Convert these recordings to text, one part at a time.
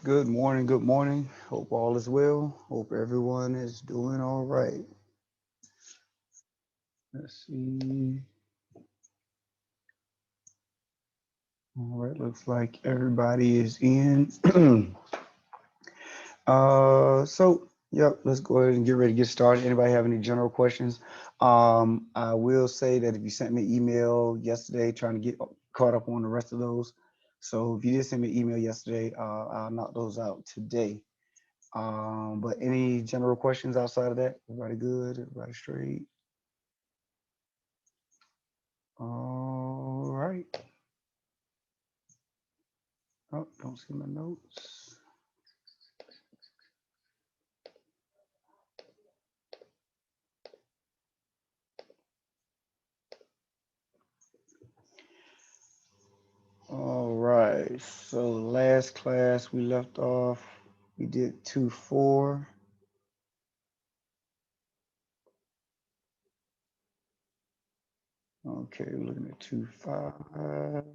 Good morning, good morning. Hope all is well. Hope everyone is doing all right. Let's see. All right, looks like everybody is in. Yep, let's go ahead and get ready to get started. Anybody have any general questions? I will say that if you sent me an email yesterday trying to get caught up on the rest of those. So if you did send me an email yesterday, I'll knock those out today. But any general questions outside of that? Everybody good? Everybody straight? All right. Oh, don't see my notes. All right. So last class we left off, we did 2-4. Okay, we're looking at 2-5.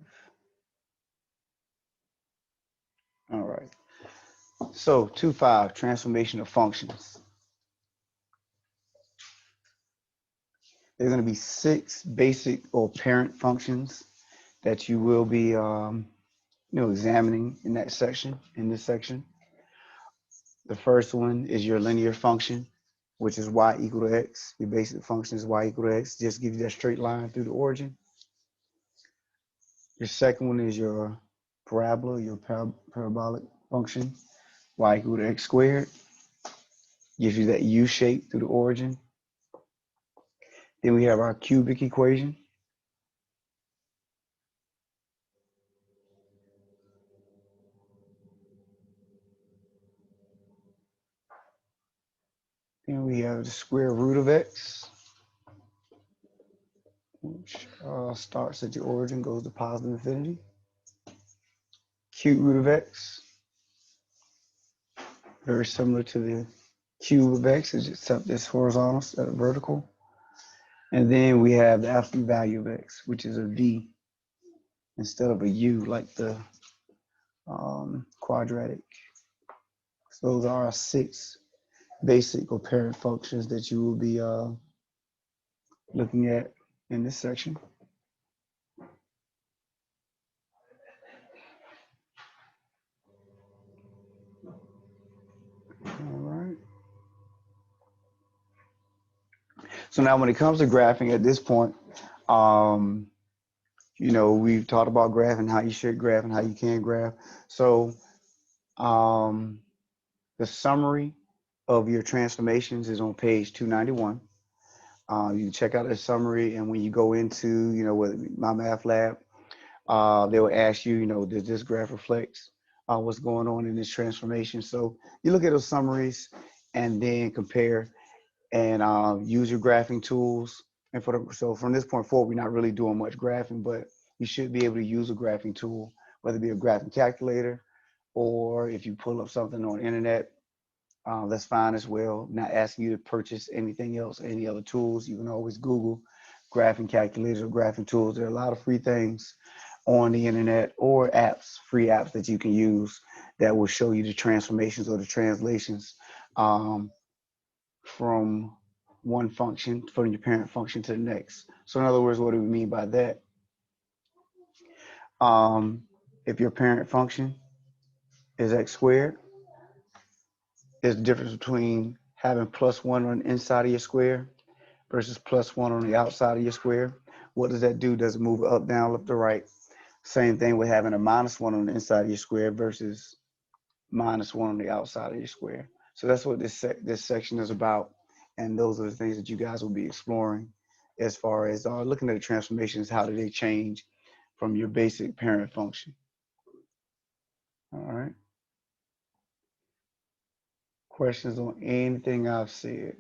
All right. So 2-5, transformational functions. There's going to be 6 basic or parent functions that you will be examining in that section, in this section. The first one is your linear function, which is y equal to x. Your basic function is y equal to x. Just give you that straight line through the origin. Your second one is your parabola, your parabolic function, y equal to x squared. Gives you that u shape through the origin. Then we have our cubic equation. Then we have the square root of x, which starts at the origin, goes to positive infinity. Cube root of x, very similar to the cube of x, except it's horizontal instead of vertical. And then we have the absolute value of x, which is a v instead of a u, like the quadratic. So those are our 6 basic or parent functions that you will be looking at in this section. All right. So now when it comes to graphing at this point, we've talked about graphing, how you should graph and how you can graph. So the summary of your transformations is on page 291. You can check out the summary, and when you go into, my math lab, they will ask you, does this graph reflects what's going on in this transformation? So you look at those summaries and then compare and use your graphing tools. And so from this point forward, we're not really doing much graphing, but you should be able to use a graphing tool, whether it be a graphing calculator or if you pull up something on the internet, that's fine as well. Not asking you to purchase anything else, any other tools. You can always Google graphing calculators or graphing tools. There are a lot of free things on the internet or apps, free apps that you can use that will show you the transformations or the translations from one function, from your parent function to the next. So in other words, what do we mean by that? Um, if your parent function is x squared, there's a difference between having +1 on the inside of your square versus +1 on the outside of your square. What does that do? Does it move up, down, left, or right? Same thing with having a -1 on the inside of your square versus -1 on the outside of your square. So that's what this section is about, and those are the things that you guys will be exploring as far as looking at the transformations. How do they change from your basic parent function? All right. Questions on anything I've said?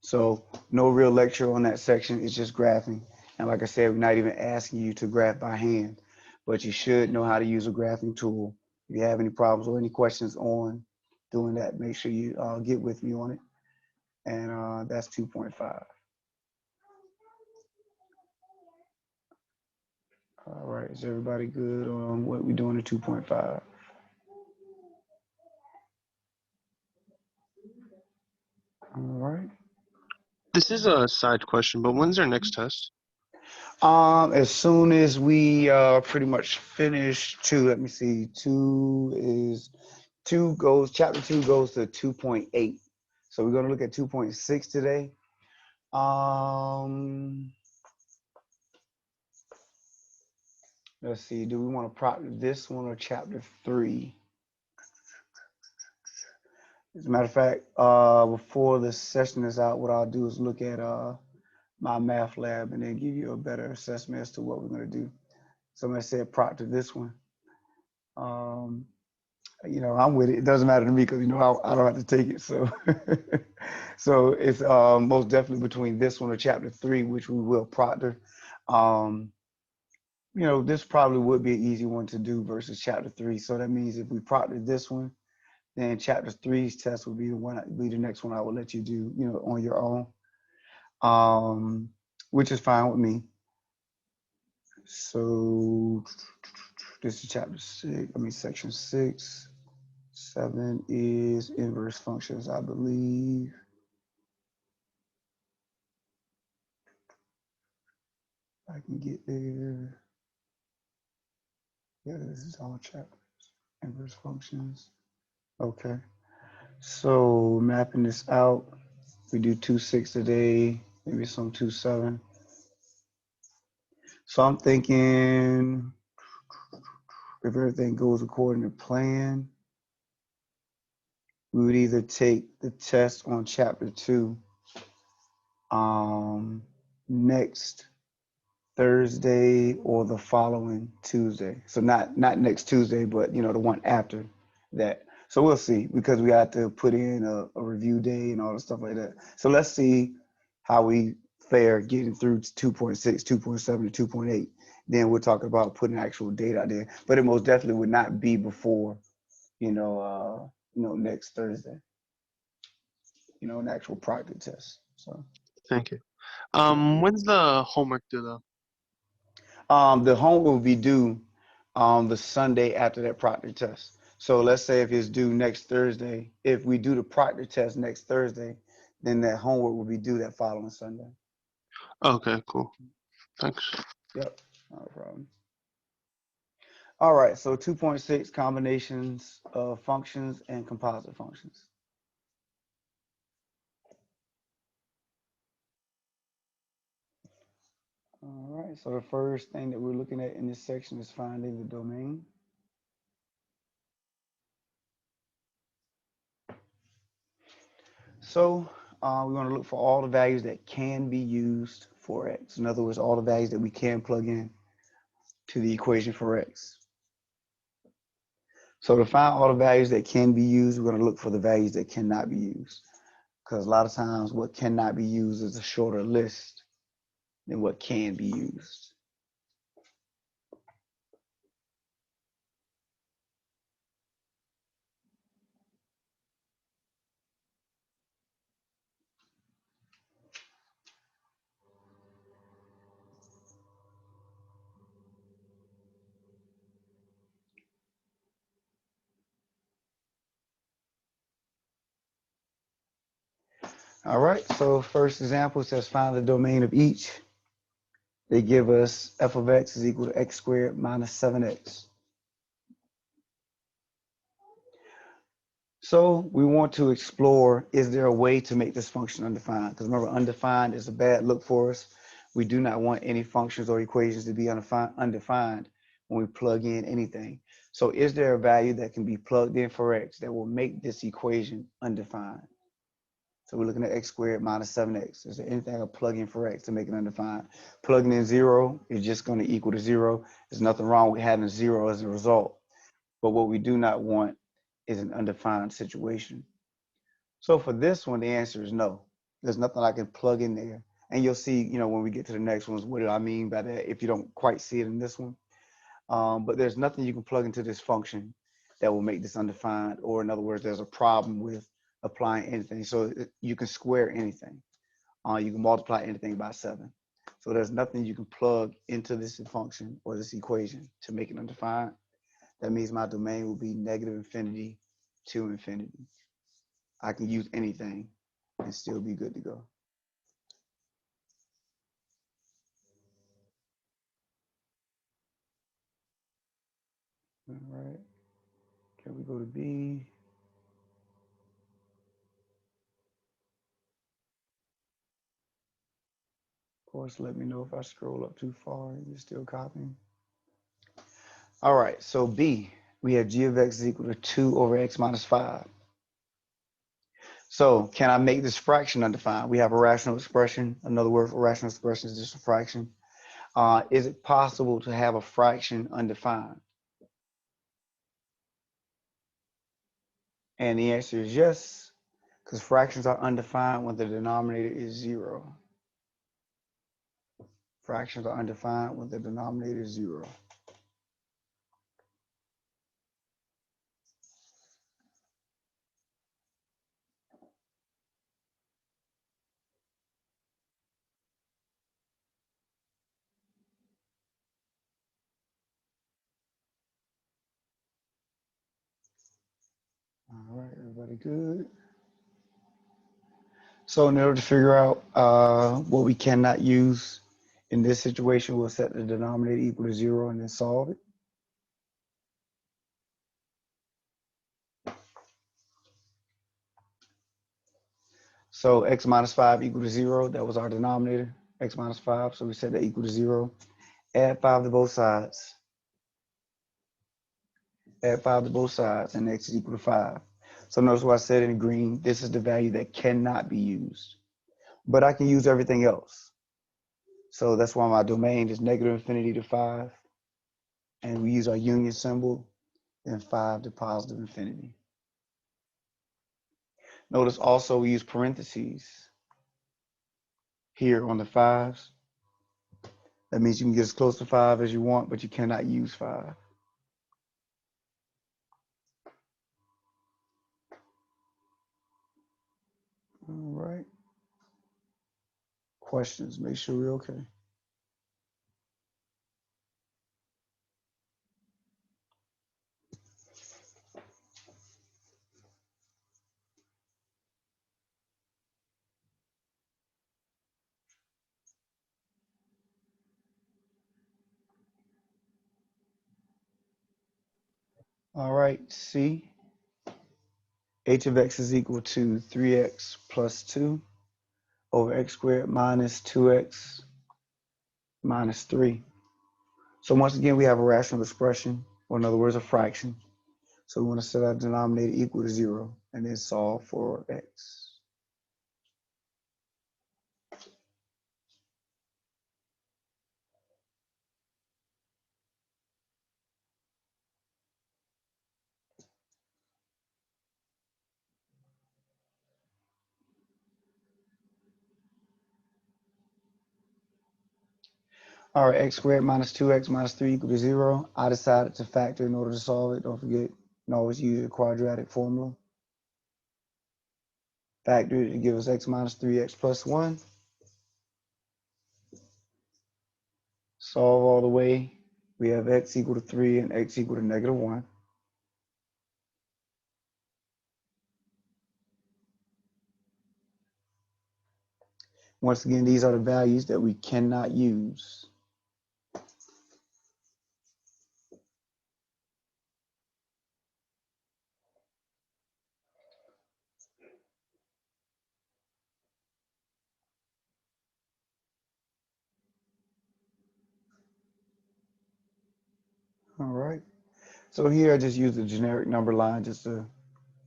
So no real lecture on that section. It's just graphing. And like I said, we're not even asking you to graph by hand, but you should know how to use a graphing tool. If you have any problems or any questions on doing that, make sure you get with me on it. And that's 2.5. All right, is everybody good on what we're doing in 2.5? All right. This is a side question, but when's our next test? As soon as we pretty much finish two, let me see, chapter two goes to 2.8. So we're gonna look at 2.6 today. Um, let's see, do we want to proctor this one or chapter three? As a matter of fact, before the session is out, what I'll do is look at my math lab and then give you a better assessment as to what we're going to do. Somebody said proctor this one. Um, I'm with it. It doesn't matter to me because I don't have to take it. So, so it's most definitely between this one or chapter three, which we will proctor. Um, this probably would be an easy one to do versus chapter three. So that means if we proctor this one, then chapter three's test would be the next one I would let you do, on your own, which is fine with me. So this is chapter six. Section 6. 7 is inverse functions, I believe. I can get there. Yeah, this is all chapters. Inverse functions. Okay. So mapping this out, we do 2.6 today, maybe some 2.7. So I'm thinking if everything goes according to plan, we would either take the test on chapter 2 next Thursday or the following Tuesday. So not next Tuesday, but the one after that. So we'll see because we have to put in a review day and all the stuff like that. So let's see how we fare getting through 2.6, 2.7, to 2.8. Then we'll talk about putting actual data out there. But it most definitely would not be before, next Thursday. An actual practice test. So Thank you. yeah. When's the homework due though? The homework will be due the Sunday after that proctor test. So let's say if it's due next Thursday, if we do the proctor test next Thursday, then that homework will be due that following Sunday. Okay, cool. Thanks. Yep, not a problem. All right, so 2.6 combinations of functions and composite functions. All right, so the first thing that we're looking at in this section is finding the domain. So we're going to look for all the values that can be used for x. In other words, all the values that we can plug in to the equation for x. So to find all the values that can be used, we're going to look for the values that cannot be used. Because a lot of times what cannot be used is a shorter list than what can be used. All right, so first example says find the domain of each. They give us f of x is equal to x squared minus 7x. So we want to explore, is there a way to make this function undefined? Because remember, undefined is a bad look for us. We do not want any functions or equations to be undefined when we plug in anything. So is there a value that can be plugged in for x that will make this equation undefined? So we're looking at x squared minus 7x. Is there anything I can plug in for x to make it undefined? Plugging in 0 is just going to equal to 0. There's nothing wrong with having 0 as a result. But what we do not want is an undefined situation. So for this one, the answer is no. There's nothing I can plug in there. And you'll see, when we get to the next ones, what do I mean by that if you don't quite see it in this one. But there's nothing you can plug into this function that will make this undefined, or in other words, there's a problem with applying anything. So you can square anything. You can multiply anything by 7. So there's nothing you can plug into this function or this equation to make it undefined. That means my domain will be negative infinity to infinity. I can use anything and still be good to go. All right. Can we go to B? Of course, let me know if I scroll up too far. You're still copying. All right, so B, we have g of x is equal to 2 over x minus 5. So can I make this fraction undefined? We have a rational expression. Another word for rational expression is just a fraction. Is it possible to have a fraction undefined? And the answer is yes, because fractions are undefined when the denominator is 0. Fractions are undefined when the denominator is 0. All right, everybody good? So in order to figure out what we cannot use in this situation, we'll set the denominator equal to 0 and then solve it. So x minus 5 equal to 0. That was our denominator, x minus 5. So we set that equal to 0. Add 5 to both sides. Add 5 to both sides, and x is equal to 5. So notice what I said in green. This is the value that cannot be used. But I can use everything else. So that's why my domain is negative infinity to 5. And we use our union symbol, and 5 to positive infinity. Notice also we use parentheses here on the 5s. That means you can get as close to 5 as you want, but you cannot use 5. All right. Questions, make sure we're okay. All right, C, h of x is equal to 3x plus 2 over x squared minus 2x minus 3. So once again, we have a rational expression, or in other words, a fraction. So we want to set our denominator equal to 0 and then solve for x. All right, x squared minus 2x minus 3 equal to 0. I decided to factor in order to solve it. Don't forget, you can always use the quadratic formula. Factor it to give us x minus 3x plus 1. Solve all the way. We have x equal to 3 and x equal to negative 1. Once again, these are the values that we cannot use. All right. So here I just use the generic number line just to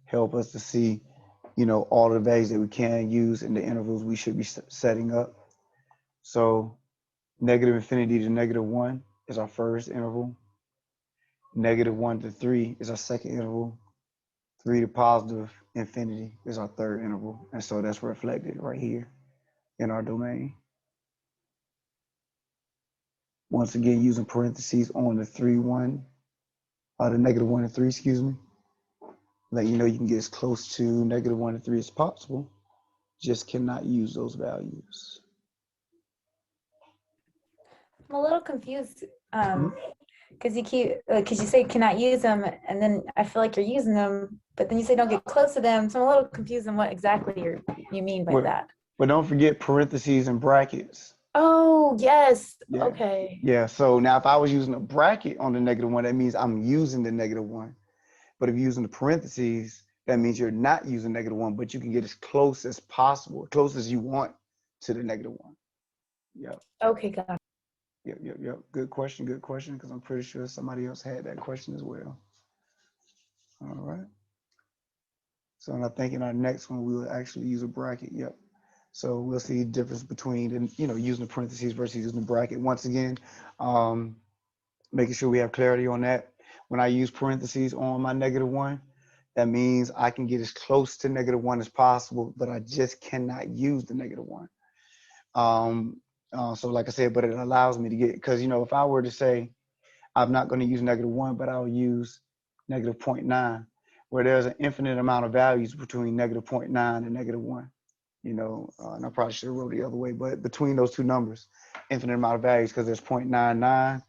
help us to see, all the values that we can use in the intervals we should be setting up. So negative infinity to negative 1 is our first interval. Negative 1 to 3 is our second interval. 3 to positive infinity is our third interval. And so that's reflected right here in our domain. Once again, using parentheses on the 3, 1, the negative 1 and 3, excuse me. Let you know you can get as close to negative 1 and 3 as possible. Just cannot use those values. I'm a little confused. because you keep, because you say cannot use them, and then I feel like you're using them, but then you say don't get close to them. So I'm a little confused on what exactly you mean by that. But don't forget parentheses and brackets. Oh, yes. Yeah. Okay. Yeah. So now if I was using a bracket on the -1, that means I'm using the -1. But if you're using the parentheses, that means you're not using -1, but you can get as close as possible, close as you want to the -1. Yep. Okay, got it. Yep. Good question, because I'm pretty sure somebody else had that question as well. All right. So I think in our next one, we will actually use a bracket. Yep. So we'll see the difference between, using the parentheses versus using the bracket. Once again, making sure we have clarity on that. When I use parentheses on my -1, that means I can get as close to -1 as possible, but I just cannot use the -1. So like I said, but it allows me to get, because, if I were to say, I'm not going to use -1, but I'll use -0.9, where there's an infinite amount of values between -0.9 and -1. And I probably should have wrote it the other way, but between those two numbers, infinite amount of values, because there's 0.99,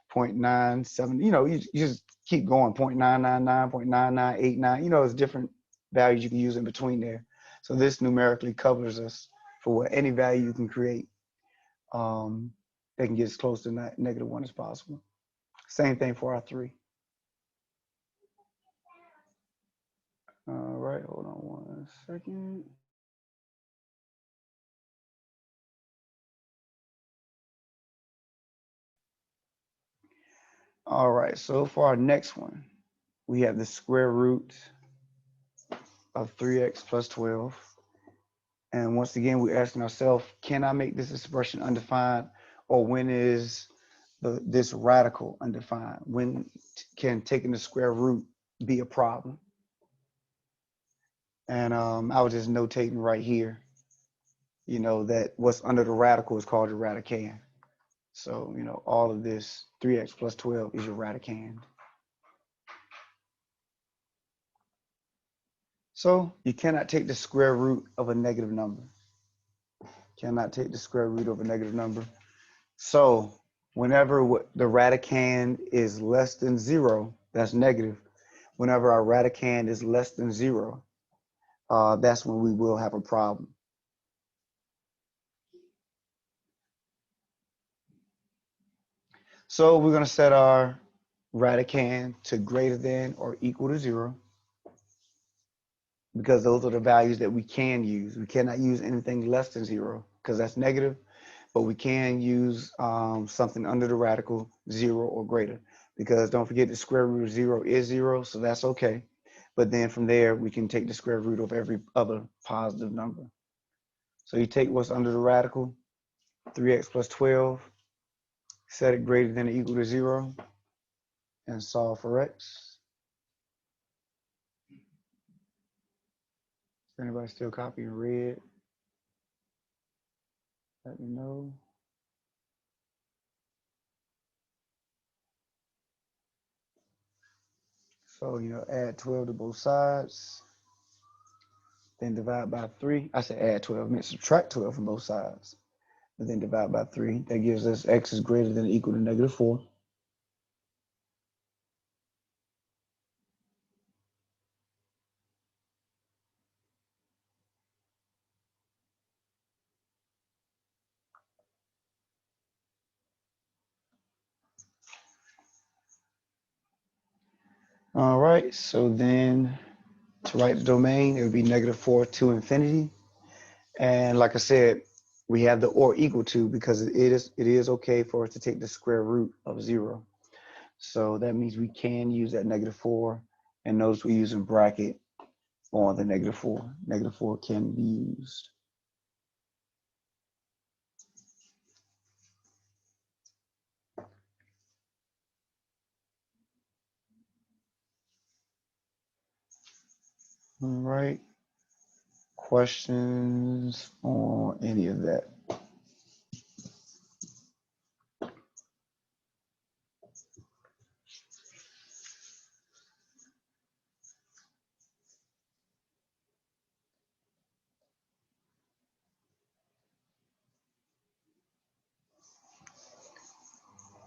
0.97, you just keep going, 0.999, 0.9989, it's different values you can use in between there. So this numerically covers us for what any value you can create that can get as close to -1 as possible. Same thing for our 3. All right, hold on one second. All right, so for our next one, we have the square root of 3x plus 12. And once again, we're asking ourselves, can I make this expression undefined, or when is this radical undefined? When can taking the square root be a problem? And I was just notating right here, that what's under the radical is called your radicand. So, all of this 3x plus 12 is your radicand. So you cannot take the square root of a negative number. Cannot take the square root of a negative number. So whenever the radicand is less than 0, that's negative. Whenever our radicand is less than 0, that's when we will have a problem. So we're going to set our radicand to greater than or equal to 0, because those are the values that we can use. We cannot use anything less than 0 because that's negative, but we can use something under the radical 0 or greater, because don't forget the square root of 0 is 0, so that's okay. But then from there, we can take the square root of every other positive number. So you take what's under the radical, 3x plus 12, set it greater than or equal to 0, and solve for x. Is anybody still copying red? Let me know. So, add 12 to both sides, then divide by 3. I said add 12, I meant subtract 12 from both sides, and then divide by 3. That gives us x is greater than or equal to -4. All right, so then to write the domain, it would be -4 to infinity. And like I said, we have the or equal to, because it is okay for us to take the square root of 0. So that means we can use that -4, and notice we're using bracket on the -4. -4 can be used. All right. Questions on any of that?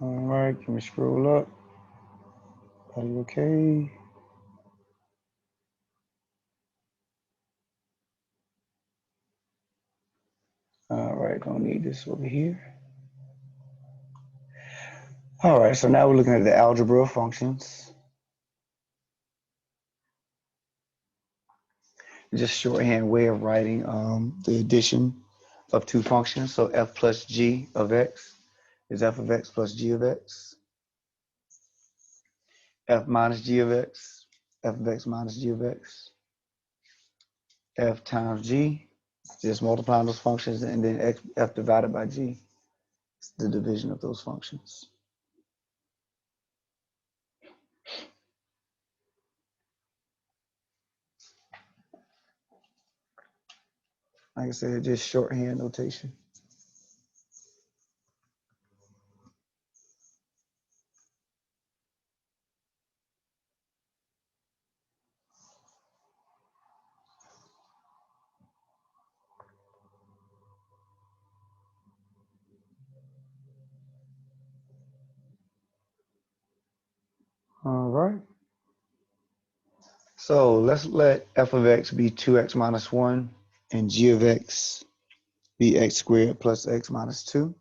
All right, can we scroll up? Okay. All right, don't need this over here. All right, so now we're looking at the algebra of functions. Just shorthand way of writing the addition of two functions. So f plus g of x is f of x plus g of x. F minus g of x, f of x minus g of x. F times g, just multiplying those functions, and then x, f divided by g. It's the division of those functions. Like I said, just shorthand notation. All right. So let's let f of x be 2x minus 1 and g of x be x squared plus x minus 2.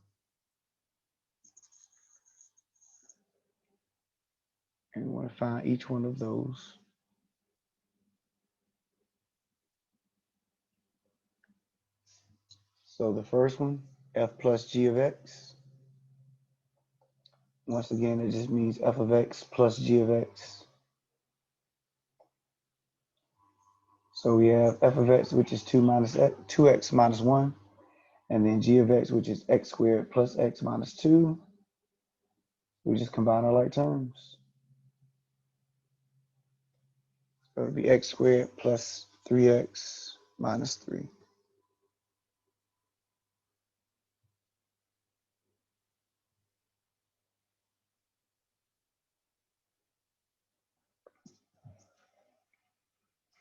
And we want to find each one of those. So the first one, f plus g of x. Once again, it just means f of x plus g of x. So we have f of x, which is 2x minus 1, and then g of x, which is x squared plus x minus 2. We just combine our like terms. So it would be x squared plus 3x minus 3.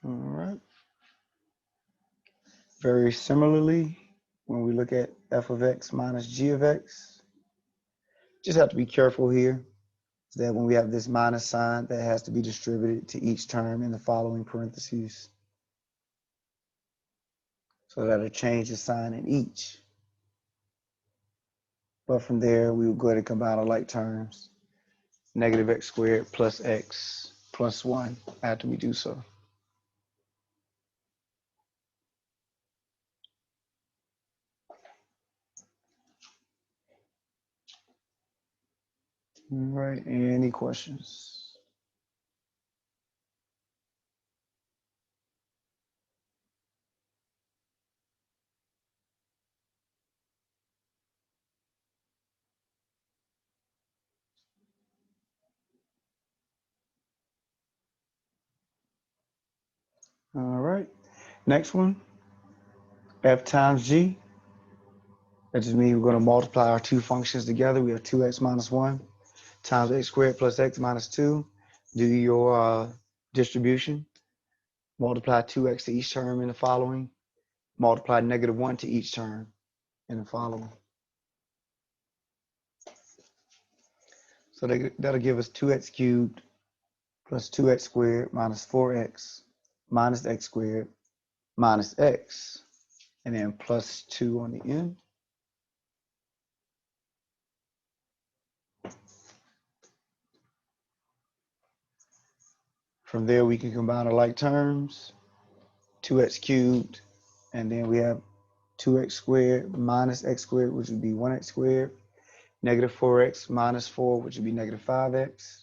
All right. Very similarly, when we look at f of x minus g of x, just have to be careful here that when we have this minus sign, that has to be distributed to each term in the following parentheses. So that'll change the sign in each. But from there, we will go ahead and combine our like terms. Negative x squared plus x plus 1 after we do so. All right, any questions? All right, next one, f times g. That just means we're going to multiply our two functions together. We have 2x minus 1 times x squared plus x minus 2. Do your distribution. Multiply 2x to each term in the following. Multiply negative 1 to each term in the following. So that'll give us 2x cubed plus 2x squared minus 4x minus x squared minus x, and then plus 2 on the end. From there, we can combine our like terms, 2x cubed, and then we have 2x squared minus x squared, which would be 1x squared, negative 4x minus 4, which would be negative 5x,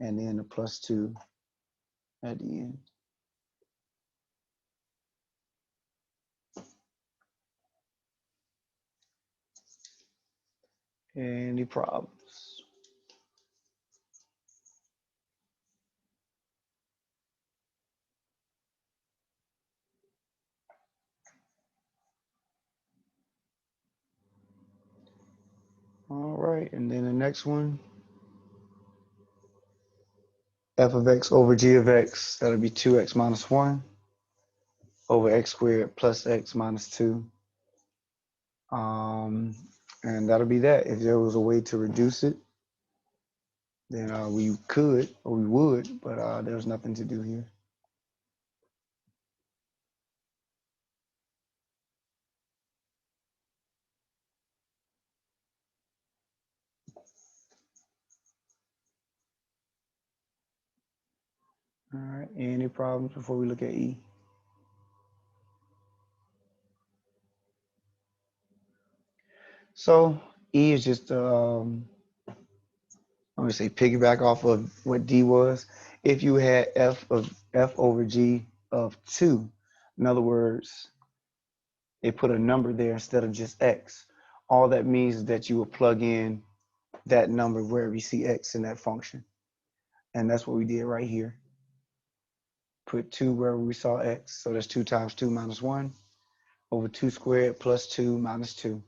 and then a plus 2 at the end. Any problems? All right, and then the next one, f of x over g of x, that'll be 2x minus 1 over x squared plus x minus 2. And that'll be that. If there was a way to reduce it, then we could or we would, but there's nothing to do here. All right, any problems before we look at E? So E is just, I'm gonna say piggyback off of what D was. If you had F over G of 2, in other words, they put a number there instead of just X. All that means is that you will plug in that number wherever you see X in that function. And that's what we did right here. Put 2 wherever we saw X. So that's 2 times 2 minus 1 over 2 squared plus 2 minus 2.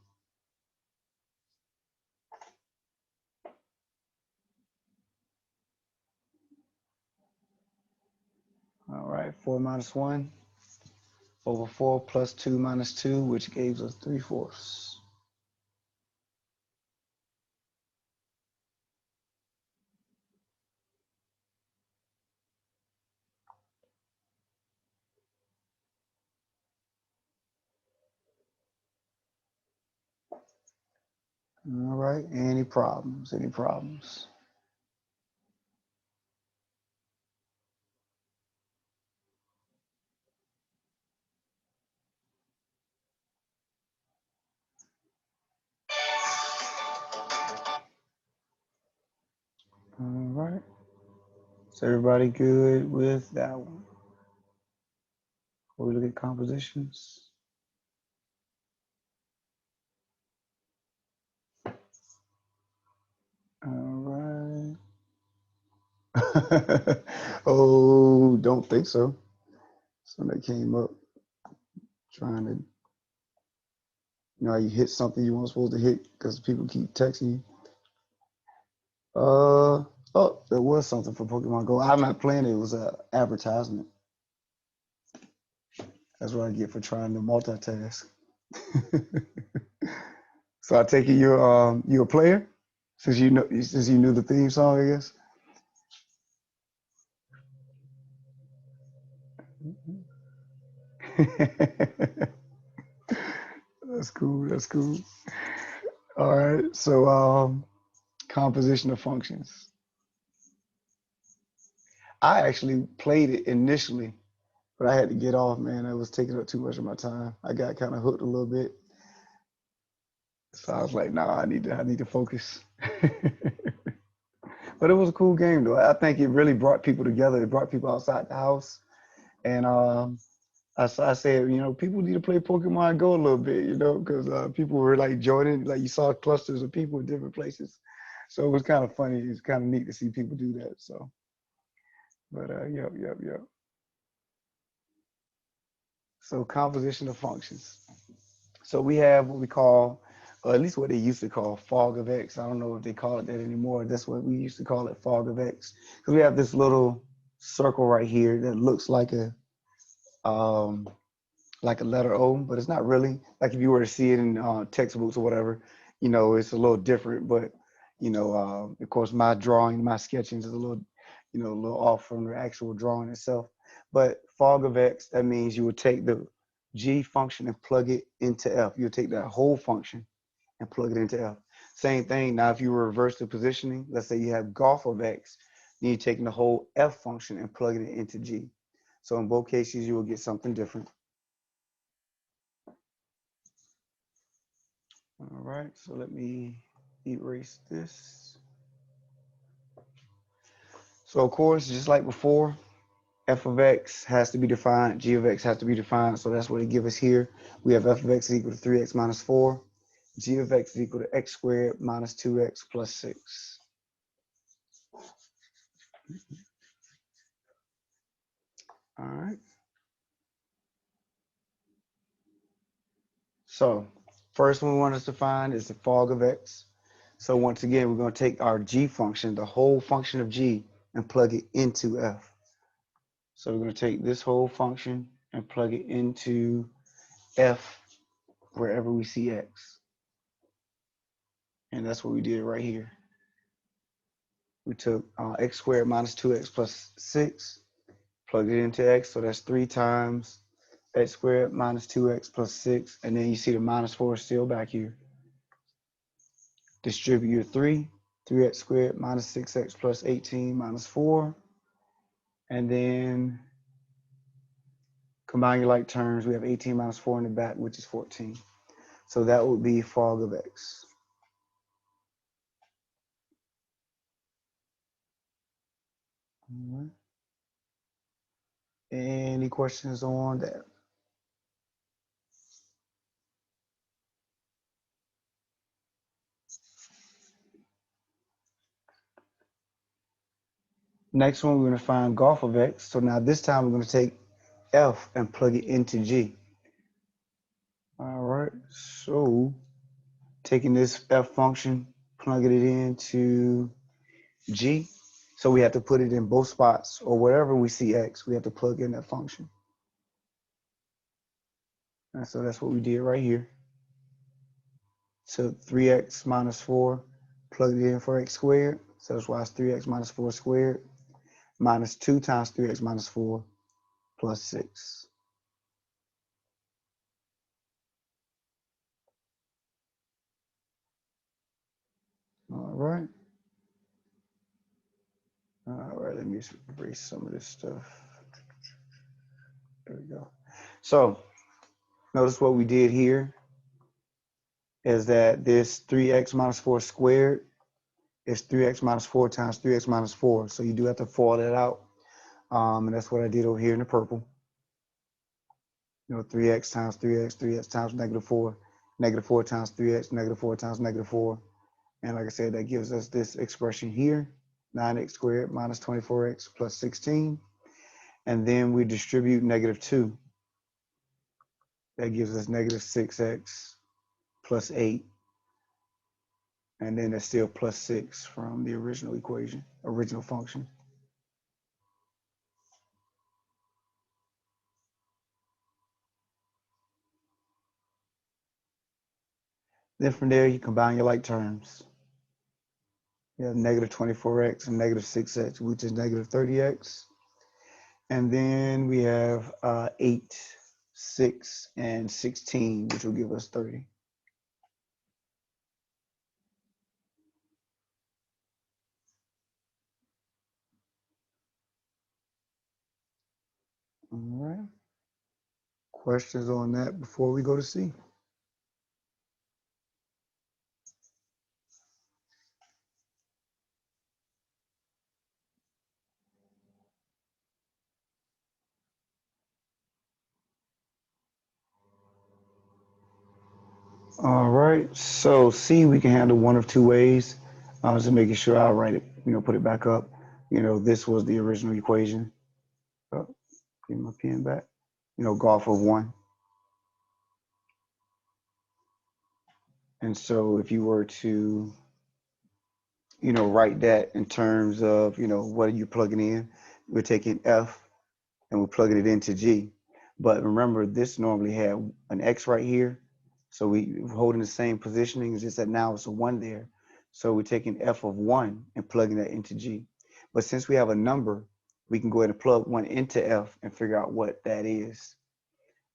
All right, 4 minus 1 over 4 plus 2 minus 2, which gives us 3/4. All right, any problems? Any problems? All right. Is everybody good with that one? Before we look at compositions. All right. Oh, don't think so. Somebody came up trying to, how you hit something you weren't supposed to hit because people keep texting you. Oh, there was something for Pokemon Go. I'm not playing it. It was an advertisement. That's what I get for trying to multitask. So I take it you're a player since you knew the theme song, I guess. That's cool. That's cool. All right. So composition of functions. I actually played it initially, but I had to get off, man. It was taking up too much of my time. I got kind of hooked a little bit. So I was like, nah, I need to focus. But it was a cool game though. I think it really brought people together. It brought people outside the house. And I said, people need to play Pokemon Go a little bit, because people were like joining, like you saw clusters of people in different places. So it was kind of funny. It's kind of neat to see people do that. So, but yep. So composition of functions. So we have what we call, or at least what they used to call fog of X. I don't know if they call it that anymore. That's what we used to call it, fog of X. Because we have this little circle right here that looks like a letter O, but it's not really. Like if you were to see it in textbooks or whatever, it's a little different. But of course, my drawing, my sketching is a little, a little off from the actual drawing itself. But fog of X, that means you would take the G function and plug it into F. You'll take that whole function and plug it into F. Same thing. Now, if you reverse the positioning, let's say you have golf of X, then you're taking the whole F function and plugging it into G. So in both cases, you will get something different. All right, so let me erase this. So of course, just like before, f of x has to be defined, g of x has to be defined, so that's what they give us here. We have f of x is equal to 3x minus 4, g of x is equal to x squared minus 2x plus 6. All right. So first one we want us to find is the fog of x. So once again, we're going to take our g function, the whole function of g, and plug it into f. So we're going to take this whole function and plug it into f wherever we see x. And that's what we did right here. We took x squared minus 2x plus 6, plugged it into x, so that's 3 times x squared minus 2x plus 6, and then you see the minus 4 is still back here. Distribute your 3x squared minus 6x plus 18 minus 4, and then combine your like terms. We have 18 minus 4 in the back, which is 14. So that would be fog of x. All right. Any questions on that? Next one, we're going to find golf of x. So now this time we're going to take f and plug it into g. All right, so taking this f function, plugging it into g. So we have to put it in both spots, or wherever we see x, we have to plug in that function. And so that's what we did right here. So 3x minus 4, plugged it in for x squared. So that's why it's 3x minus 4 squared, minus 2 times 3x minus 4 plus 6. All right. All right, let me erase some of this stuff. There we go. So notice what we did here is that this 3x minus 4 squared is 3x minus 4 times 3x minus 4. So you do have to FOIL that out. And that's what I did over here in the purple. 3x times 3x, 3x times negative 4, negative 4 times 3x, negative 4 times negative 4. And like I said, that gives us this expression here, 9x squared minus 24x plus 16. And then we distribute negative 2. That gives us negative 6x plus 8. And then that's still plus 6 from the original equation, original function. Then from there, you combine your like terms. You have negative 24x and negative 6x, which is negative 30x. And then we have 8, 6, and 16, which will give us 30. All right. Questions on that before we go to C? All right. So C, we can handle one of two ways. Just making sure I write it, put it back up. This was the original equation. Oh, give my pen back. Golf of 1. And so if you were to, write that in terms of, what are you plugging in? We're taking F and we're plugging it into G. But remember, this normally had an X right here. So we're holding the same positioning, it's just that now it's a 1 there. So we're taking F of 1 and plugging that into G. But since we have a number, we can go ahead and plug 1 into F and figure out what that is.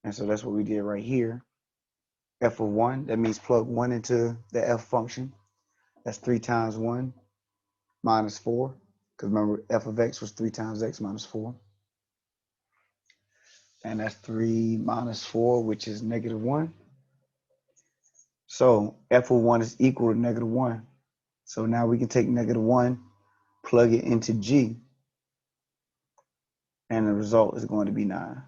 And so that's what we did right here. F of 1, that means plug 1 into the F function. That's 3 times 1 minus 4. Because remember, F of x was 3 times x minus 4. And that's 3 minus 4, which is negative 1. So F of 1 is equal to negative 1. So now we can take negative 1, plug it into G, and the result is going to be 9.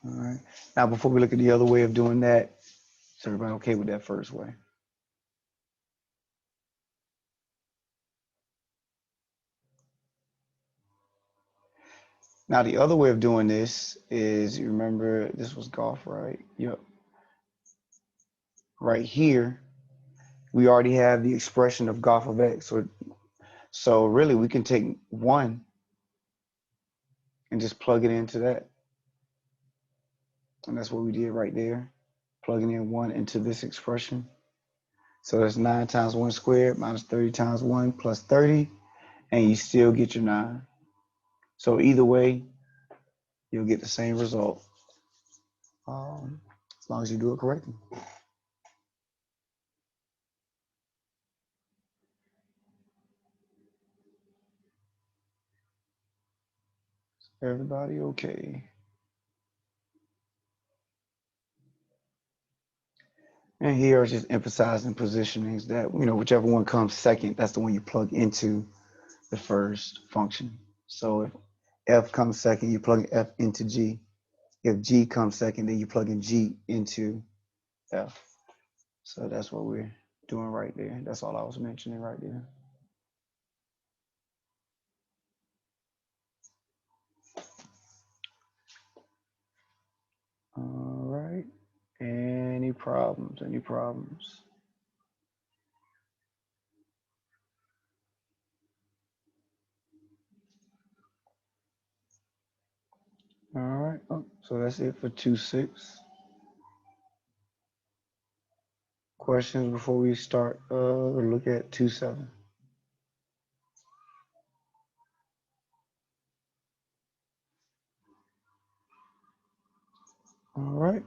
All right. Now, before we look at the other way of doing that, is everybody okay with that first way? Now, the other way of doing this is, you remember, this was golf, right? Yep. Right here, we already have the expression of golf of x. So So really, we can take 1 and just plug it into that. And that's what we did right there, plugging in 1 into this expression. So that's 9 times 1 squared minus 30 times 1 plus 30, and you still get your 9. So either way, you'll get the same result as long as you do it correctly. Everybody okay? And here is just emphasizing positionings that, whichever one comes second, that's the one you plug into the first function. So if F comes second, you plug F into G. If G comes second, then you plug in G into F. So that's what we're doing right there. That's all I was mentioning right there. All right. Any problems? Any problems? All right. Oh, so that's it for 2.6. Questions before we start look at 2.7. All right.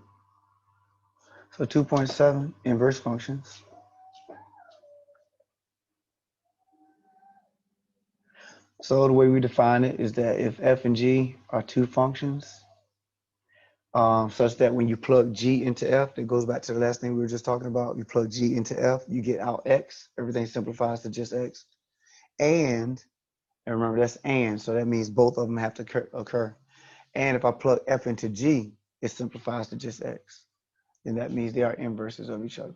So 2.7, inverse functions. So the way we define it is that if f and g are 2 functions, such that when you plug g into f, that goes back to the last thing we were just talking about. You plug g into f, you get out x. Everything simplifies to just x. And remember, that's and, so that means both of them have to occur. And if I plug f into g, it simplifies to just x. And that means they are inverses of each other.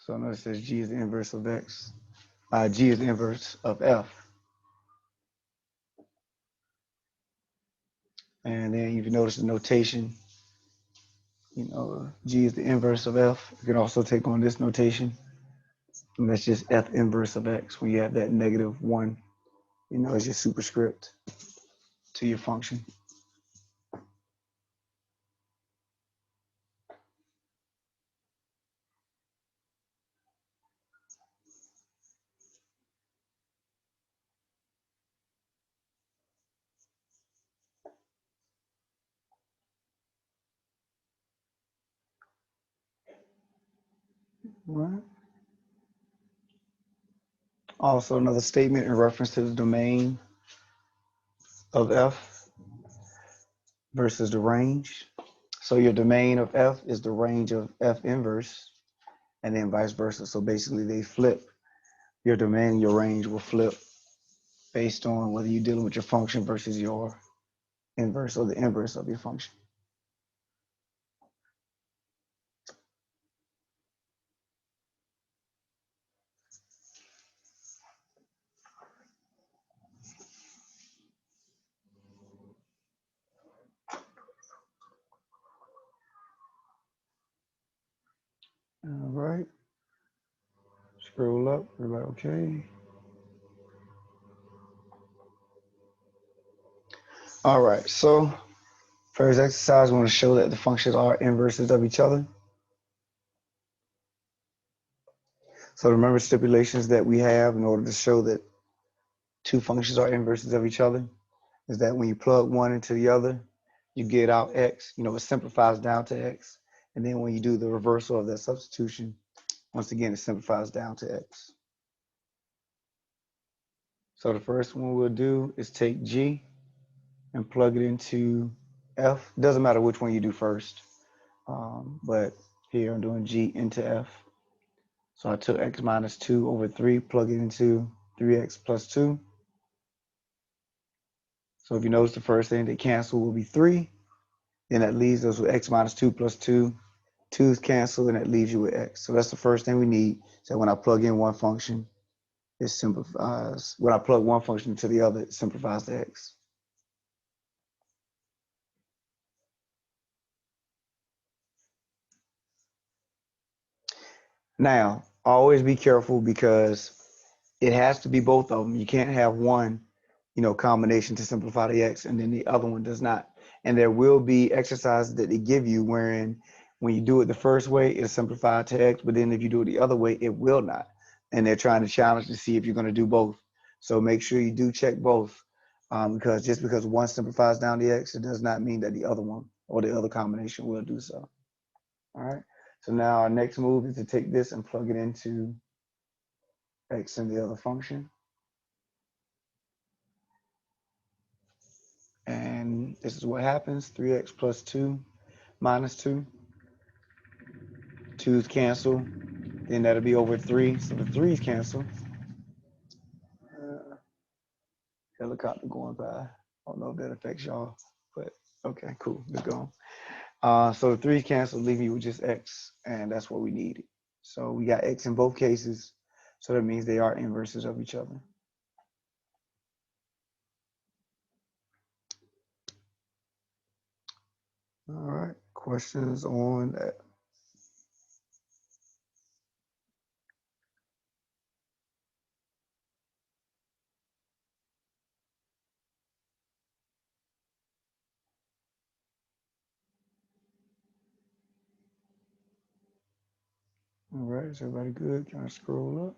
So notice it says g is the inverse of x. G is the inverse of f. And then if you notice the notation, g is the inverse of f. You can also take on this notation. And that's just f inverse of x. When you have that -1, it's just superscript to your function. Right. Also, another statement in reference to the domain of f versus the range. So your domain of f is the range of f inverse, and then vice versa. So basically they flip. Your domain and your range will flip based on whether you're dealing with your function versus your inverse or the inverse of your function. All right. Scroll up. Everybody okay? All right. So first exercise, we want to show that the functions are inverses of each other. So remember stipulations that we have in order to show that 2 functions are inverses of each other is that when you plug one into the other, you get out x. It simplifies down to x. And then when you do the reversal of that substitution, once again, it simplifies down to x. So the first one we'll do is take g and plug it into f. It doesn't matter which one you do first, but here I'm doing g into f. So I took x minus 2 over 3, plug it into 3x plus 2. So if you notice, the first thing they cancel will be 3. Then that leaves us with x minus 2 plus 2. 2's cancel, and that leaves you with x. So that's the first thing we need. So when I plug in one function, it simplifies. When I plug one function into the other, it simplifies to x. Now, always be careful because it has to be both of them. You can't have one, combination to simplify the x and then the other one does not. And there will be exercises that they give you wherein when you do it the first way, it'll simplify to x, but then if you do it the other way, it will not. And they're trying to challenge to see if you're going to do both. So make sure you do check both, because just because one simplifies down the x, it does not mean that the other one or the other combination will do so. All right. So now our next move is to take this and plug it into x in the other function. And this is what happens, 3x plus 2 minus 2. 2's cancel, then that'll be over 3, so the 3's cancel. Helicopter going by. I don't know if that affects y'all, but okay, cool, it's gone. So the 3's cancel, leaving you with just x, and that's what we needed. So we got x in both cases, so that means they are inverses of each other. All right, questions on that? All right, is everybody good? Can I scroll up?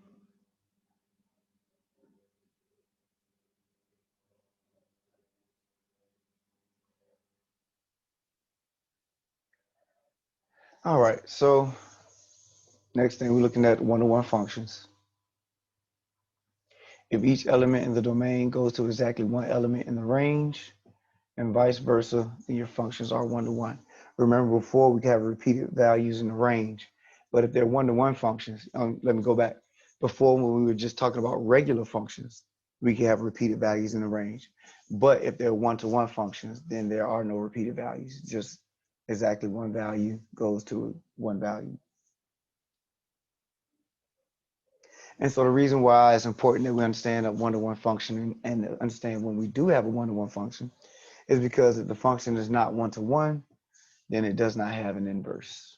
All right, so next thing we're looking at one-to-one functions. If each element in the domain goes to exactly one element in the range and vice versa, then your functions are one-to-one. Remember before we have repeated values in the range, but if they're one-to-one functions, let me go back. Before when we were just talking about regular functions, we can have repeated values in the range. But if they're one-to-one functions, then there are no repeated values. Just exactly one value goes to one value. And so the reason why it's important that we understand a one-to-one function and understand when we do have a one-to-one function is because if the function is not one-to-one, then it does not have an inverse.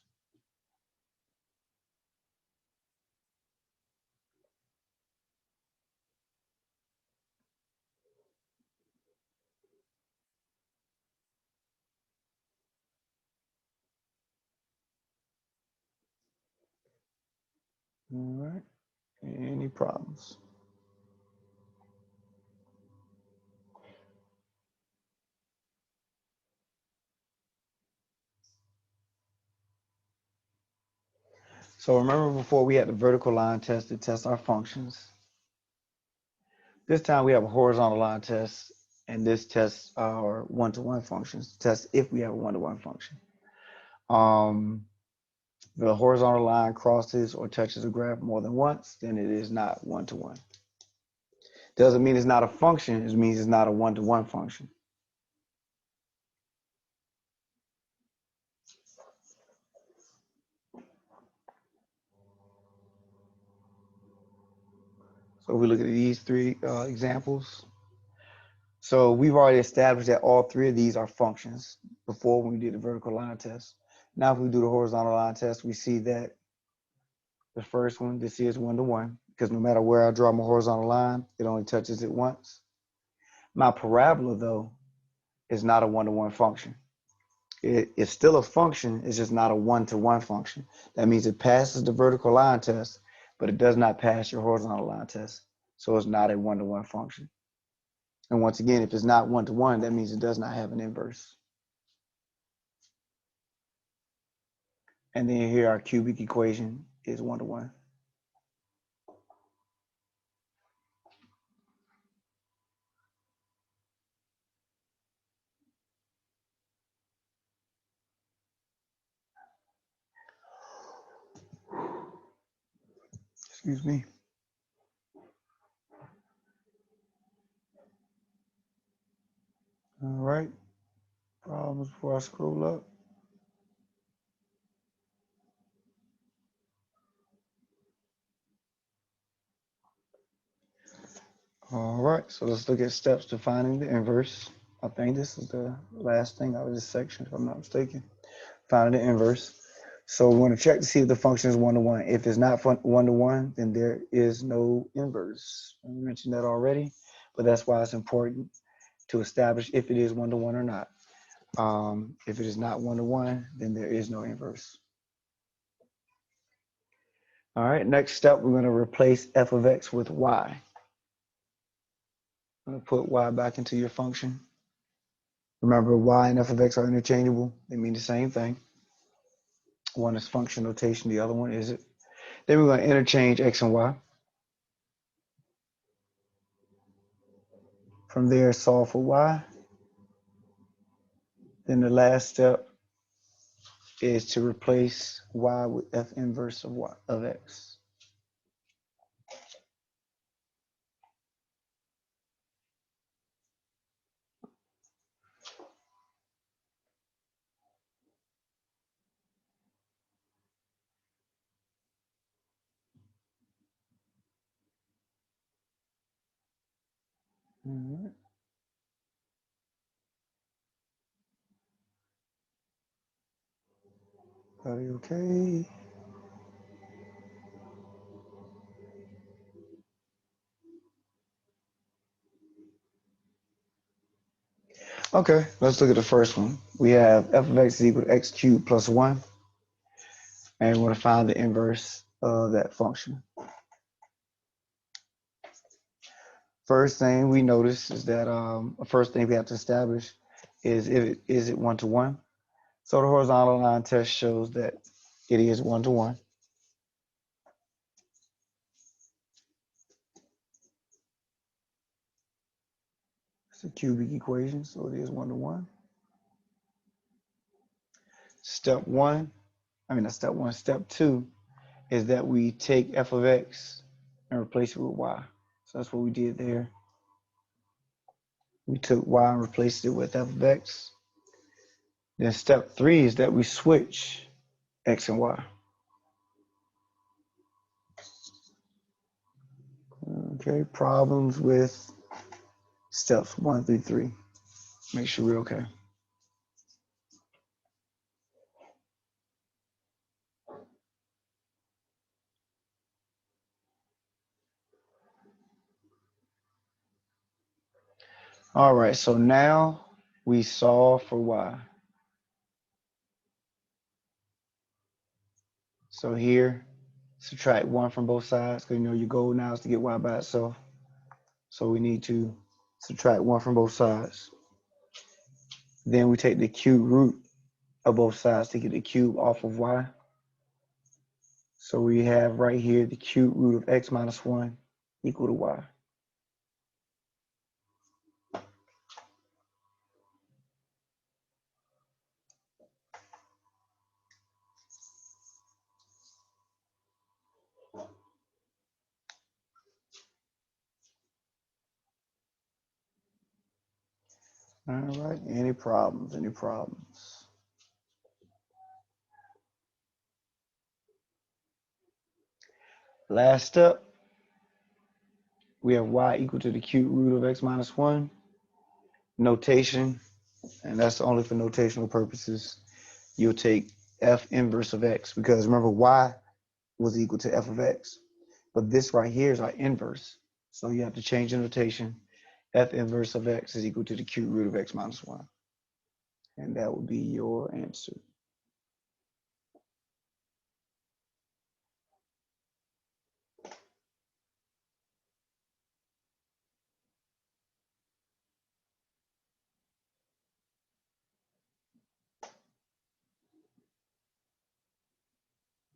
All right, any problems? So remember before we had the vertical line test to test our functions. This time we have a horizontal line test, and this tests our one-to-one functions, to test if we have a one-to-one function. The horizontal line crosses or touches a graph more than once, then it is not one-to-one. Doesn't mean it's not a function, it means it's not a one-to-one function. So if we look at these three examples. So we've already established that all three of these are functions before when we did the vertical line test. Now if we do the horizontal line test, we see that the first one, this is one-to-one, because no matter where I draw my horizontal line, it only touches it once. My parabola, though, is not a one-to-one function. It's still a function, it's just not a one-to-one function. That means it passes the vertical line test, but it does not pass your horizontal line test. So it's not a one-to-one function. And once again, if it's not one-to-one, that means it does not have an inverse. And then here our cubic equation is one-to-one. Excuse me. All right. Problems before I scroll up. All right, so let's look at steps to finding the inverse. I think this is the last thing out of this section, if I'm not mistaken. Finding the inverse. So we want to check to see if the function is 1-to-1. If it's not 1-to-1, then there is no inverse. I mentioned that already, but that's why it's important to establish if it is 1-to-1 or not. If it is not 1-to-1, then there is no inverse. All right, next step, we're going to replace f of x with y. I'm going to put y back into your function. Remember, y and f of x are interchangeable. They mean the same thing. One is function notation, the other one isn't. Then we're going to interchange x and y. From there, solve for y. Then the last step is to replace y with f inverse of x. All right. Are you okay? Okay, let's look at the first one. We have f of x is equal to x cubed plus 1. And we want to find the inverse of that function. First thing we notice is that first thing we have to establish is is it 1-to-1. So the horizontal line test shows that it is 1-to-1. It's a cubic equation, so it is 1-to-1. Step two is that we take f of x and replace it with y. So that's what we did there. We took y and replaced it with f of x. Then step 3 is that we switch x and y. Okay, problems with steps 1 through 3. Make sure we're okay. All right, so now we solve for y. So here, subtract 1 from both sides, because you know your goal now is to get y by itself. So we need to subtract 1 from both sides. Then we take the cube root of both sides to get the cube off of y. So we have right here the cube root of x minus 1 equal to y. All right, any problems, any problems? Last step, we have y equal to the cube root of x minus 1. Notation, and that's only for notational purposes. You'll take f inverse of x, because remember y was equal to f of x. But this right here is our inverse. So you have to change the notation. F inverse of x is equal to the cube root of x minus 1. And that would be your answer.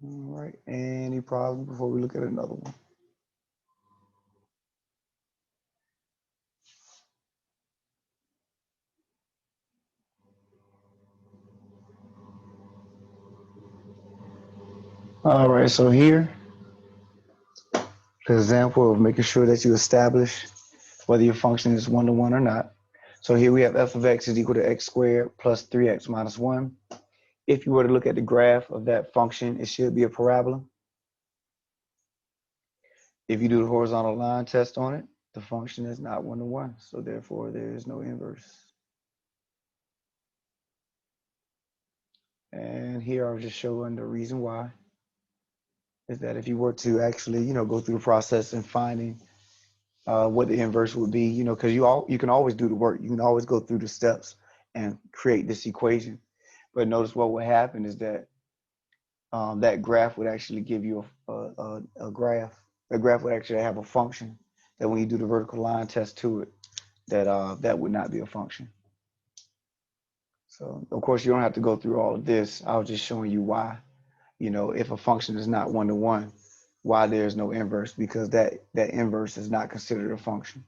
All right, any problem before we look at another one? All right, so here, the example of making sure that you establish whether your function is 1-to-1 or not. So here we have f of x is equal to x squared plus 3x minus 1. If you were to look at the graph of that function, it should be a parabola. If you do the horizontal line test on it, the function is not 1-to-1, so therefore there is no inverse. And here I'll just show the reason why is that if you were to actually, go through the process and finding what the inverse would be, because you can always do the work. You can always go through the steps and create this equation. But notice what would happen is that that graph would actually give you a graph. The graph would actually have a function that when you do the vertical line test to it, that would not be a function. So of course you don't have to go through all of this. I was just showing you why, if a function is not one-to-one, why there's no inverse, because that inverse is not considered a function.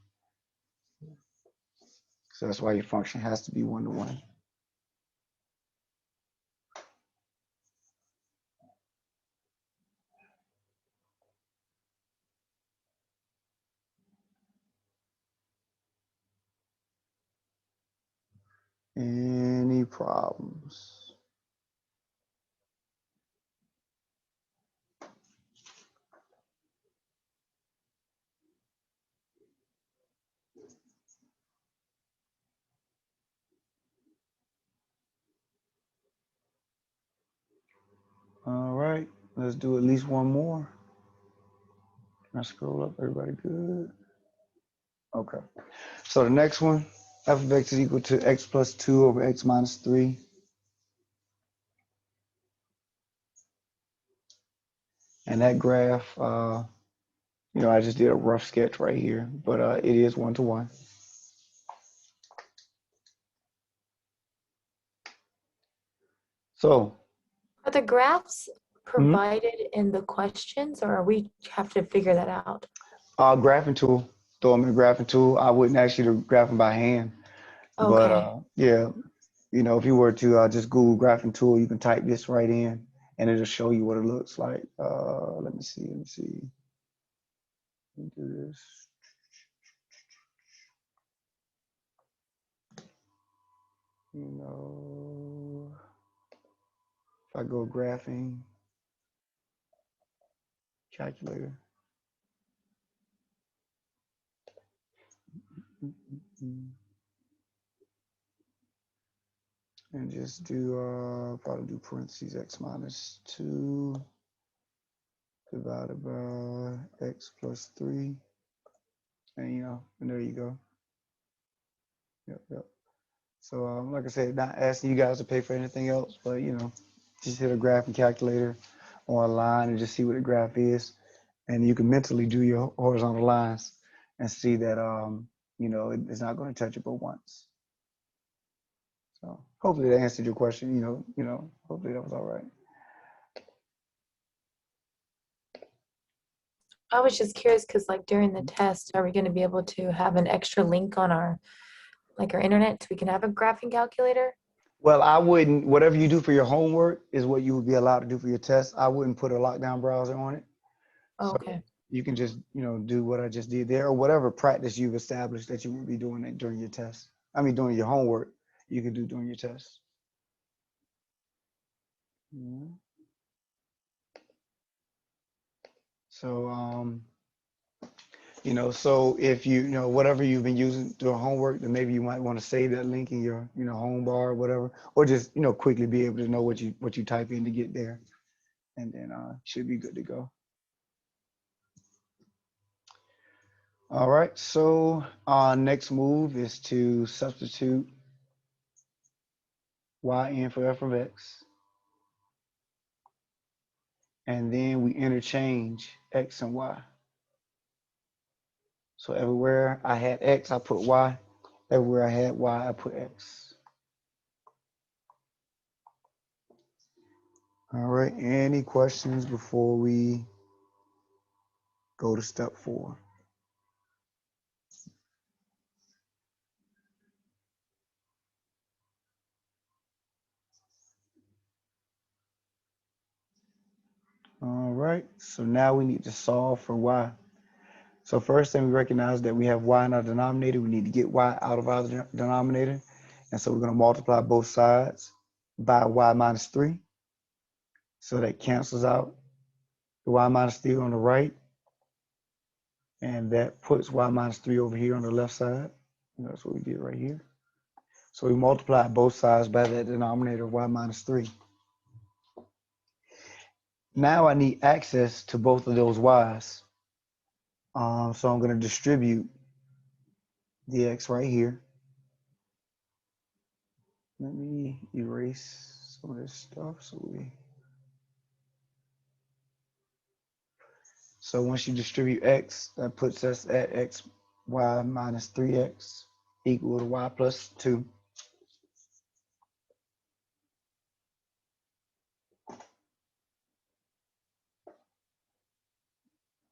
So that's why your function has to be one-to-one. Any problems? All right, let's do at least one more. Can I scroll up? Everybody good? Okay. So the next one, f of x is equal to x plus 2 over x minus 3. And that graph, I just did a rough sketch right here, but it is one-to-one. So, Are the graphs provided in the questions, or we have to figure that out? graphing tool, throw them in the graphing tool. I wouldn't ask you to graph them by hand, but Okay. yeah, if you were to just Google graphing tool, you can type this right in and it'll show you what it looks like. Let me see. Let me do this. If I go graphing calculator. And just do, probably do parentheses x minus 2 divided by x plus 3. And, and there you go. Yep. So, like I said, not asking you guys to pay for anything else, but, just hit a graphing calculator online and just see what the graph is. And you can mentally do your horizontal lines and see that, it's not going to touch it but once. So hopefully that answered your question. Hopefully that was all right. I was just curious because, like, during the test, are we going to be able to have an extra link on our internet so we can have a graphing calculator? Well, I wouldn't. Whatever you do for your homework is what you would be allowed to do for your test. I wouldn't put a lockdown browser on it. So Okay. you can just, do what I just did there, or whatever practice you've established that you would be doing it during your test. I mean, during your homework, you can do during your test. So, so if whatever you've been using doing homework, then maybe you might want to save that link in your, home bar or whatever, or just, quickly be able to know what you type in to get there, and then should be good to go. All right, so our next move is to substitute y in for f of x, and then we interchange x and y. So everywhere I had x, I put y. Everywhere I had y, I put x. All right, any questions before we go to step 4? All right, so now we need to solve for y. So first thing, we recognize that we have y in our denominator. We need to get y out of our denominator. And so we're going to multiply both sides by y minus 3. So that cancels out the y minus 3 on the right. And that puts y minus 3 over here on the left side. And that's what we did right here. So we multiply both sides by that denominator of y minus 3. Now I need access to both of those y's. So I'm going to distribute the x right here. Let me erase some of this stuff. So once you distribute x, that puts us at x, y minus 3x equal to y plus 2.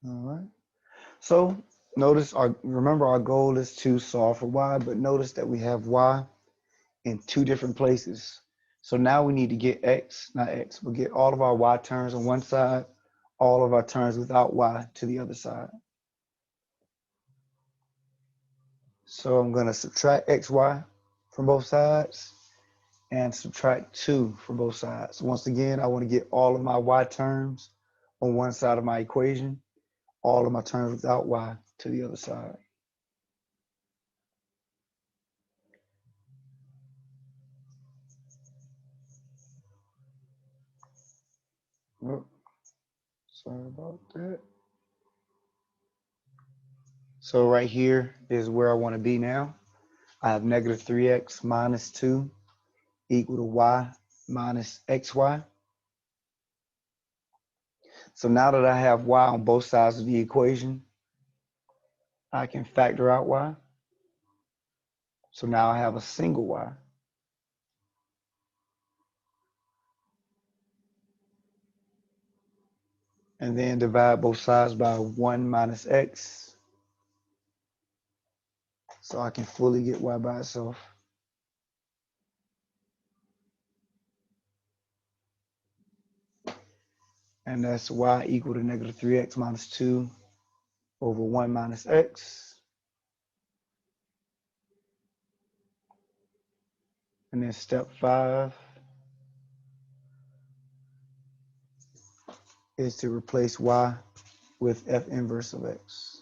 All right. So notice remember our goal is to solve for y, but notice that we have y in two different places. So now we need to get x, not x, but get all of our y terms on one side, all of our terms without y to the other side. So I'm going to subtract xy from both sides and subtract 2 from both sides. Once again, I want to get all of my y terms on one side of my equation, all of my terms without y to the other side. Oh, sorry about that. So right here is where I want to be now. I have negative 3x minus 2 equal to y minus xy. So now that I have y on both sides of the equation, I can factor out y. So now I have a single y. And then divide both sides by 1 minus x. So I can fully get y by itself. And that's y equal to negative 3x minus 2 over 1 minus x. And then step 5 is to replace y with f inverse of x.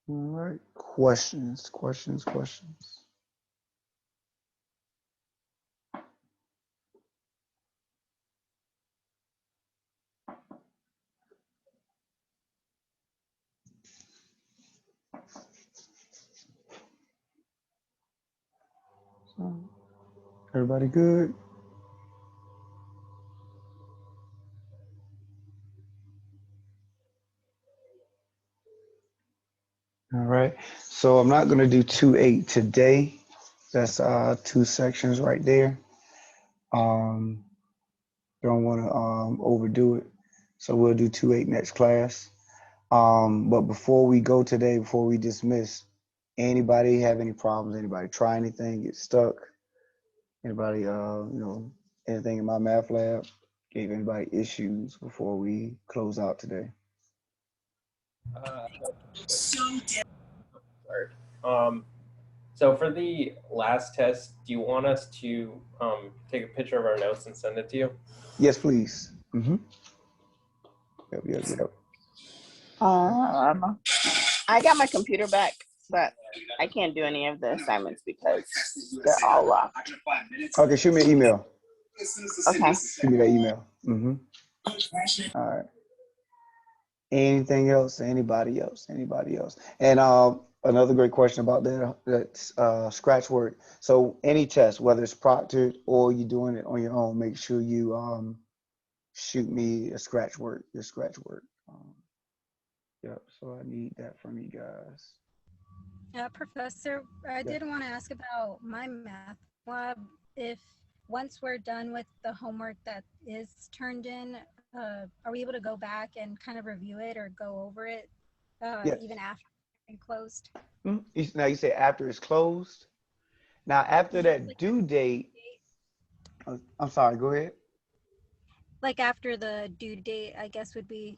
All right, questions. So, everybody good? All right, so I'm not going to do 2.8 today. That's 2 sections right there. Don't want to overdo it, so we'll do 2.8 next class. But before we go today, before we dismiss, anybody have any problems? Anybody try anything, get stuck? Anybody, anything in my math lab? Gave anybody issues before we close out today? So for the last test, do you want us to take a picture of our notes and send it to you? Yes, please. Yep. I got my computer back, but I can't do any of the assignments because they're all locked. Okay, shoot me an email. Okay. Shoot me that email. All right. Anything else? Anybody else? And another great question about that scratch work. So any test, whether it's proctored or you're doing it on your own, make sure you shoot me your scratch work. Yep. So I need that from you guys. Professor, I did want to ask about my math lab. If once we're done with the homework that is turned in, are we able to go back and kind of review it or go over it Yes. even after it's closed? Now you say after it's closed. Now after that due date, I'm sorry, go ahead. Like after the due date, I guess would be.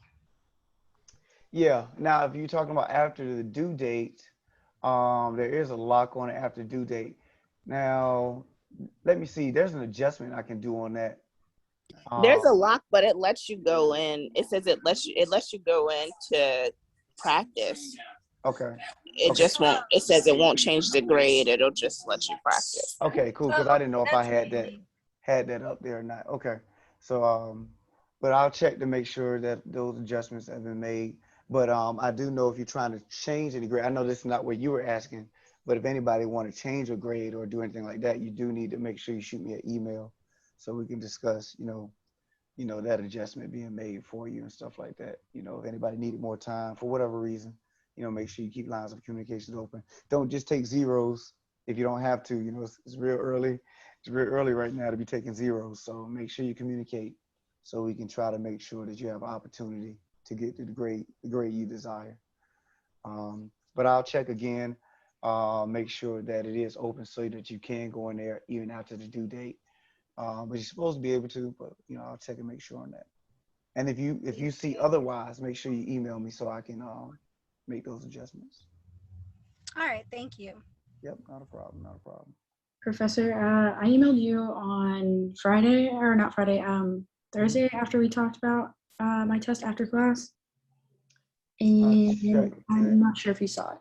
Yeah. Now if you're talking about after the due date, there is a lock on it after due date. Now, let me see. There's an adjustment I can do on that. There's a lock, but it lets you go in. It says it lets you go in to practice. Okay. It Okay. just won't. It says it won't change the grade. It'll just let you practice. Okay, cool. Because I didn't know if I had that up there or not. Okay. So but I'll check to make sure that those adjustments have been made. But I do know if you're trying to change any grade, I know this is not what you were asking, but if anybody want to change a grade or do anything like that, you do need to make sure you shoot me an email so we can discuss, that adjustment being made for you and stuff like that. If anybody needed more time for whatever reason, make sure you keep lines of communications open. Don't just take zeros if you don't have to. It's real early. It's real early right now to be taking zeros. So make sure you communicate so we can try to make sure that you have opportunity to get to the grade you desire. But I'll check again, make sure that it is open so that you can go in there even after the due date. But you're supposed to be able to, but I'll check and make sure on that. And if you see otherwise, make sure you email me so I can make those adjustments. All right, thank you. Yep, not a problem, not a problem. Professor, I emailed you on Friday, or not Friday, Thursday after we talked about my test after class. And I'm not sure if you saw it.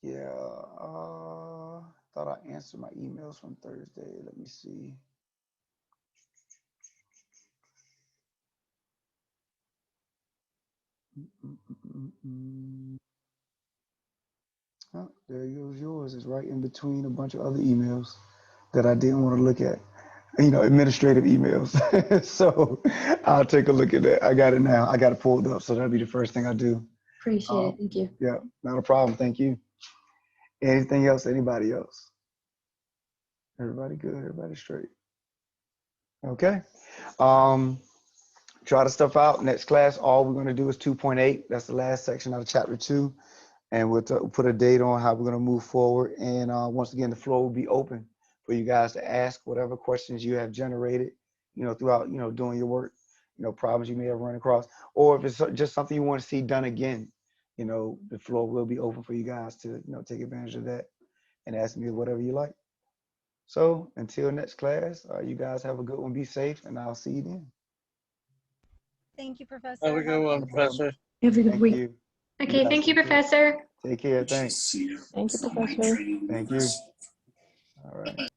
Yeah, thought I answered my emails from Thursday. Let me see. Oh, there goes yours. It's right in between a bunch of other emails that I didn't want to look at. Administrative emails. So I'll take a look at that. I got it now. I got it pulled up. So that'll be the first thing I do. Appreciate it. Thank you. Yeah, not a problem. Thank you. Anything else? Anybody else? Everybody good? Everybody straight? Okay. Try the stuff out. Next class, all we're going to do is 2.8. That's the last section out of chapter 2. And we'll put a date on how we're going to move forward. And once again, the floor will be open for you guys to ask whatever questions you have generated, throughout, doing your work, problems you may have run across, or if it's just something you want to see done again, the floor will be open for you guys to, take advantage of that and ask me whatever you like. So until next class, you guys have a good one. Be safe, and I'll see you then. Thank you, Professor. Have a good one, Professor. Have a good Thank week. you. Okay, thank you, Professor. Take care. Thanks. Thank you, Professor. Thank you. All right.